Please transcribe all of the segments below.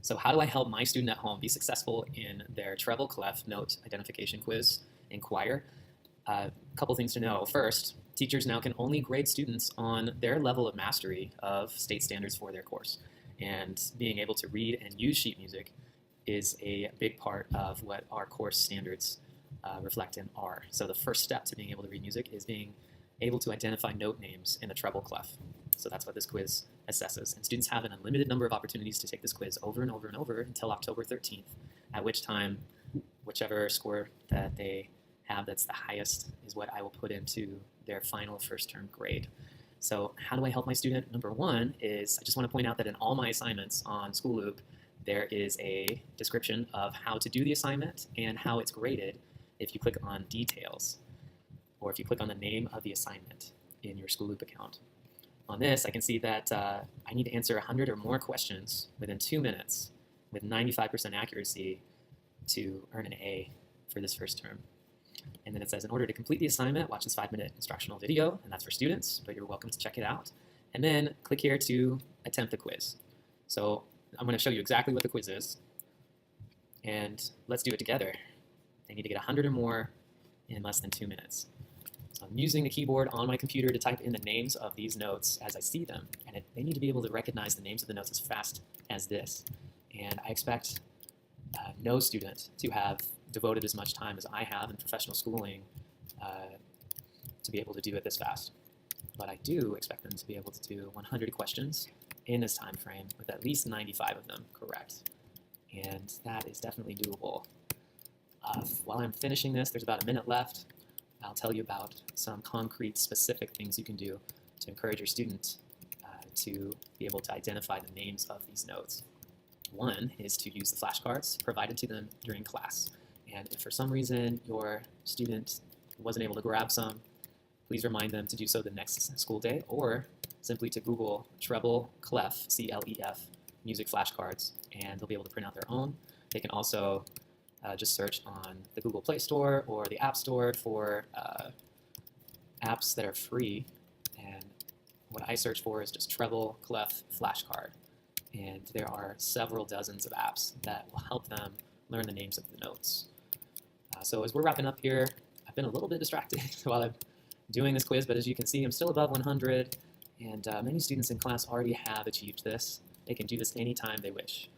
So how do I help my student at home be successful in their treble clef note identification quiz in choir? A couple things to know. First, teachers now can only grade students on their level of mastery of state standards for their course. And being able to read and use sheet music is a big part of what our course standards reflect and are. So the first step to being able to read music is being able to identify note names in the treble clef. So that's what this quiz assesses. And students have an unlimited number of opportunities to take this quiz over and over and over until October 13th, at which time, whichever score that they have that's the highest is what I will put into their final first term grade. So how do I help my student? Number one is I just want to point out that in all my assignments on School Loop, there is a description of how to do the assignment and how it's graded if you click on details, or if you click on the name of the assignment in your School Loop account. On this, I can see that I need to answer 100 or more questions within 2 minutes with 95% accuracy to earn an A for this first term. And then it says, in order to complete the assignment, watch this 5-minute instructional video, and that's for students, but you're welcome to check it out. And then click here to attempt the quiz. So I'm going to show you exactly what the quiz is, and let's do it together. They need to get 100 or more in less than 2 minutes. So I'm using the keyboard on my computer to type in the names of these notes as I see them, and they need to be able to recognize the names of the notes as fast as this. And I expect no student to have devoted as much time as I have in professional schooling to be able to do it this fast. But I do expect them to be able to do 100 questions in this time frame with at least 95 of them correct. And that is definitely doable. While I'm finishing this, there's about a minute left. I'll tell you about some concrete, specific things you can do to encourage your student to be able to identify the names of these notes. One is to use the flashcards provided to them during class. And if for some reason your student wasn't able to grab some, please remind them to do so the next school day, or simply to Google treble clef, C-L-E-F, music flashcards, and they'll be able to print out their own. They can also just search on the Google Play Store or the App Store for apps that are free. And what I search for is just treble clef flashcard. And there are several dozens of apps that will help them learn the names of the notes. So as we're wrapping up here, I've been a little bit distracted while I'm doing this quiz, but as you can see, I'm still above 100, and many students in class already have achieved this. They can do this anytime they wish.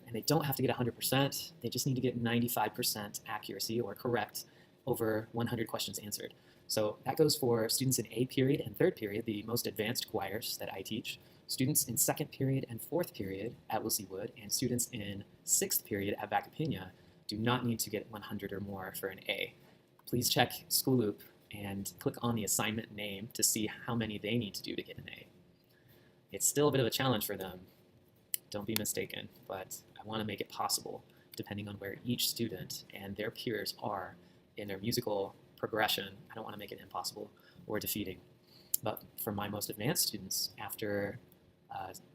And they don't have to get 100%, they just need to get 95% accuracy or correct over 100 questions answered. So that goes for students in A period and third period, the most advanced choirs that I teach, students in second period and fourth period at Wilsey Wood, and students in sixth period at Vacapina do not need to get 100 or more for an A. Please check School Loop and click on the assignment name to see how many they need to do to get an A. It's still a bit of a challenge for them, don't be mistaken, but I want to make it possible depending on where each student and their peers are in their musical progression. I don't want to make it impossible or defeating. But for my most advanced students, after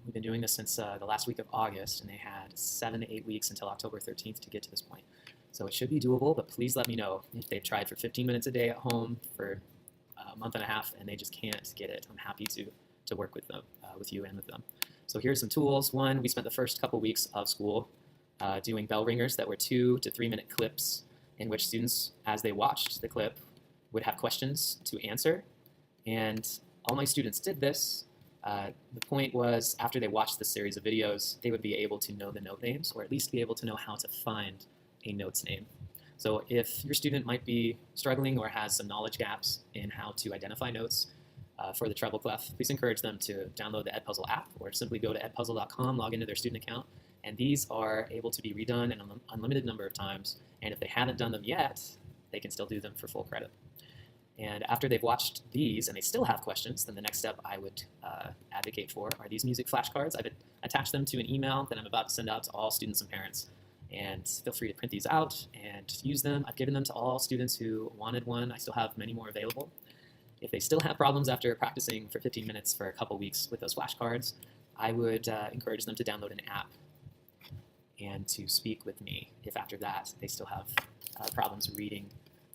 we've been doing this since the last week of August, and they had 7 to 8 weeks until October 13th to get to this point. So it should be doable, but please let me know if they've tried for 15 minutes a day at home for a month and a half and they just can't get it. I'm happy to work with them, with you and with them. So here's some tools. One, we spent the first couple weeks of school doing bell ringers that were 2 to 3 minute clips in which students, as they watched the clip, would have questions to answer. And all my students did this. The point was, after they watched this series of videos, they would be able to know the note names, or at least be able to know how to find a note's name. So if your student might be struggling or has some knowledge gaps in how to identify notes for the treble clef, please encourage them to download the Edpuzzle app, or simply go to edpuzzle.com, log into their student account, and these are able to be redone an unlimited number of times. And if they haven't done them yet, they can still do them for full credit. And after they've watched these and they still have questions, then the next step I would advocate for are these music flashcards. I've attached them to an email that I'm about to send out to all students and parents. And feel free to print these out and use them. I've given them to all students who wanted one. I still have many more available. If they still have problems after practicing for 15 minutes for a couple weeks with those flashcards, I would encourage them to download an app and to speak with me if after that they still have problems reading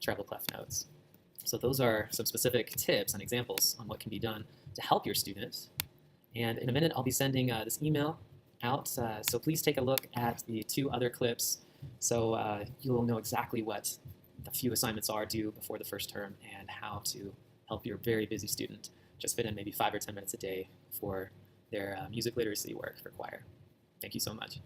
treble clef notes. So those are some specific tips and examples on what can be done to help your students. And in a minute, I'll be sending this email out. So please take a look at the 2 other clips so you'll know exactly what the few assignments are due before the first term and how to help your very busy student just fit in maybe 5 or 10 minutes a day for their music literacy work for choir. Thank you so much.